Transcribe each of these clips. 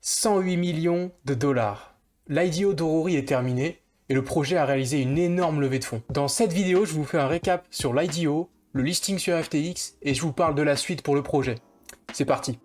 108 millions de dollars. L'IDO d'Aurori est terminé et le projet a réalisé une énorme levée de fonds. Dans cette vidéo, je vous fais un récap sur l'IDO, le listing sur FTX et je vous parle de la suite pour le projet. C'est parti.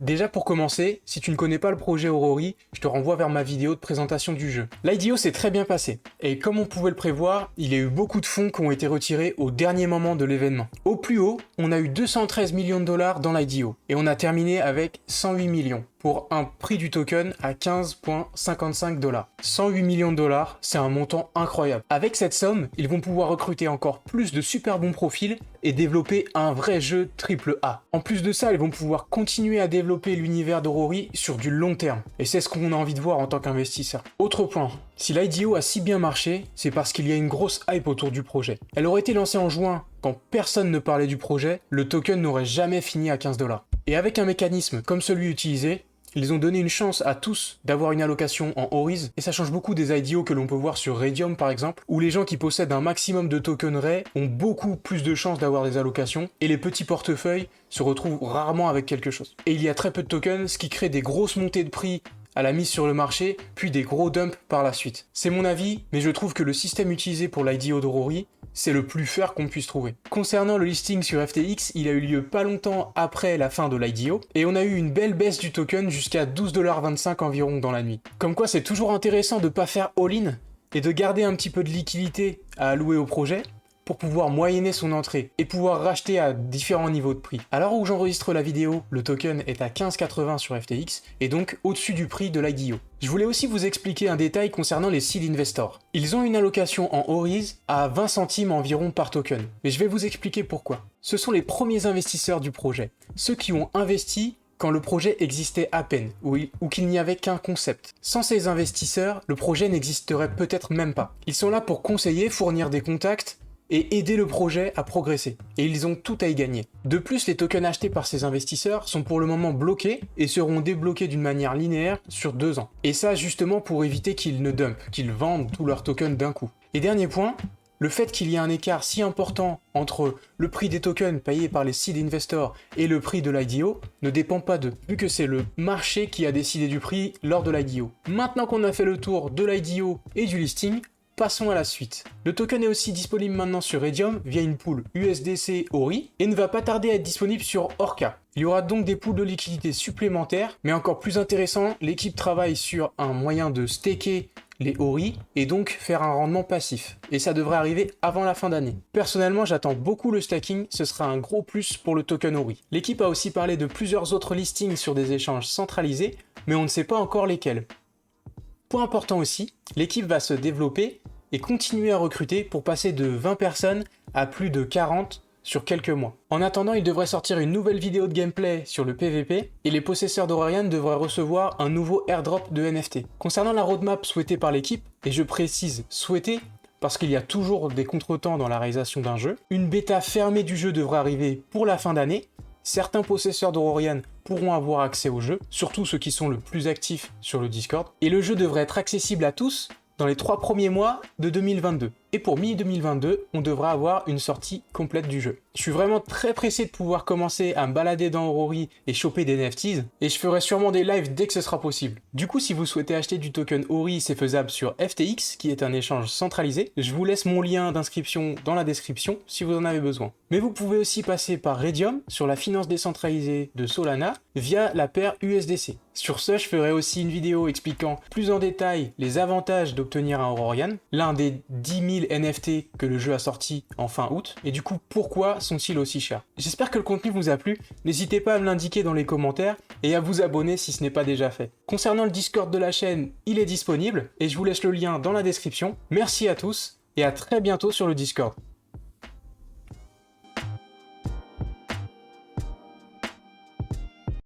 Déjà pour commencer, si tu ne connais pas le projet Aurori, je te renvoie vers ma vidéo de présentation du jeu. L'IDO s'est très bien passé, et comme on pouvait le prévoir, il y a eu beaucoup de fonds qui ont été retirés au dernier moment de l'événement. Au plus haut, on a eu 213 millions de dollars dans l'IDO, et on a terminé avec 108 millions, pour un prix du token à 15,55 $. 108 millions de dollars, c'est un montant incroyable. Avec cette somme, ils vont pouvoir recruter encore plus de super bons profils et développer un vrai jeu AAA. En plus de ça, ils vont pouvoir continuer à développer l'univers d'Aurori sur du long terme. Et c'est ce qu'on a envie de voir en tant qu'investisseur. Autre point, si l'IDO a si bien marché, c'est parce qu'il y a une grosse hype autour du projet. Elle aurait été lancée en juin, quand personne ne parlait du projet, le token n'aurait jamais fini à 15 $. Et avec un mécanisme comme celui utilisé, ils ont donné une chance à tous d'avoir une allocation en Oriz, et ça change beaucoup des IDO que l'on peut voir sur Raydium par exemple, où les gens qui possèdent un maximum de tokens Ray ont beaucoup plus de chances d'avoir des allocations, et les petits portefeuilles se retrouvent rarement avec quelque chose. Et il y a très peu de tokens, ce qui crée des grosses montées de prix à la mise sur le marché, puis des gros dumps par la suite. C'est mon avis, mais je trouve que le système utilisé pour l'IDO d'Aurori, c'est le plus fair qu'on puisse trouver. Concernant le listing sur FTX, il a eu lieu pas longtemps après la fin de l'IDO, et on a eu une belle baisse du token jusqu'à 12,25 $ environ dans la nuit. Comme quoi c'est toujours intéressant de pas faire all-in, et de garder un petit peu de liquidité à allouer au projet, pour pouvoir moyenner son entrée et pouvoir racheter à différents niveaux de prix. À l'heure où j'enregistre la vidéo, le token est à 15,80 sur FTX et donc au-dessus du prix de l'IDO. Je voulais aussi vous expliquer un détail concernant les seed investors. Ils ont une allocation en Oriz à 20 centimes environ par token, mais je vais vous expliquer pourquoi. Ce sont les premiers investisseurs du projet, ceux qui ont investi quand le projet existait à peine, ou qu'il n'y avait qu'un concept. Sans ces investisseurs, le projet n'existerait peut-être même pas. Ils sont là pour conseiller, fournir des contacts, et aider le projet à progresser. Et ils ont tout à y gagner. De plus, les tokens achetés par ces investisseurs sont pour le moment bloqués et seront débloqués d'une manière linéaire sur 2 ans. Et ça justement pour éviter qu'ils ne dumpent, qu'ils vendent tous leurs tokens d'un coup. Et dernier point, le fait qu'il y ait un écart si important entre le prix des tokens payés par les seed investors et le prix de l'IDO ne dépend pas d'eux, vu que c'est le marché qui a décidé du prix lors de l'IDO. Maintenant qu'on a fait le tour de l'IDO et du listing, passons à la suite. Le token est aussi disponible maintenant sur Raydium via une pool USDC Ori et ne va pas tarder à être disponible sur Orca. Il y aura donc des pools de liquidité supplémentaires, mais encore plus intéressant, l'équipe travaille sur un moyen de staker les Ori et donc faire un rendement passif. Et ça devrait arriver avant la fin d'année. Personnellement, j'attends beaucoup le stacking, ce sera un gros plus pour le token Ori. L'équipe a aussi parlé de plusieurs autres listings sur des échanges centralisés, mais on ne sait pas encore lesquels. Point important aussi, l'équipe va se développer et continuer à recruter pour passer de 20 personnes à plus de 40 sur quelques mois. En attendant, il devrait sortir une nouvelle vidéo de gameplay sur le PVP et les possesseurs d'Aurorian devraient recevoir un nouveau airdrop de NFT. Concernant la roadmap souhaitée par l'équipe, et je précise souhaitée parce qu'il y a toujours des contretemps dans la réalisation d'un jeu, une bêta fermée du jeu devrait arriver pour la fin d'année. Certains possesseurs d'Aurorian pourront avoir accès au jeu, surtout ceux qui sont le plus actifs sur le Discord, et le jeu devrait être accessible à tous dans les 3 premiers mois de 2022. Et pour mi-2022, on devra avoir une sortie complète du jeu. Je suis vraiment très pressé de pouvoir commencer à me balader dans Aurori et choper des NFTs, et je ferai sûrement des lives dès que ce sera possible. Du coup, si vous souhaitez acheter du token Ori, c'est faisable sur FTX, qui est un échange centralisé. Je vous laisse mon lien d'inscription dans la description si vous en avez besoin. Mais vous pouvez aussi passer par Raydium sur la finance décentralisée de Solana via la paire USDC. Sur ce, je ferai aussi une vidéo expliquant plus en détail les avantages d'obtenir un Aurorian, l'un des 10 000 NFT que le jeu a sorti en fin août, et du coup pourquoi sont-ils aussi chers. J'espère que le contenu vous a plu, n'hésitez pas à me l'indiquer dans les commentaires et à vous abonner si ce n'est pas déjà fait. Concernant le Discord de la chaîne, il est disponible et je vous laisse le lien dans la description. Merci à tous et à très bientôt sur le Discord.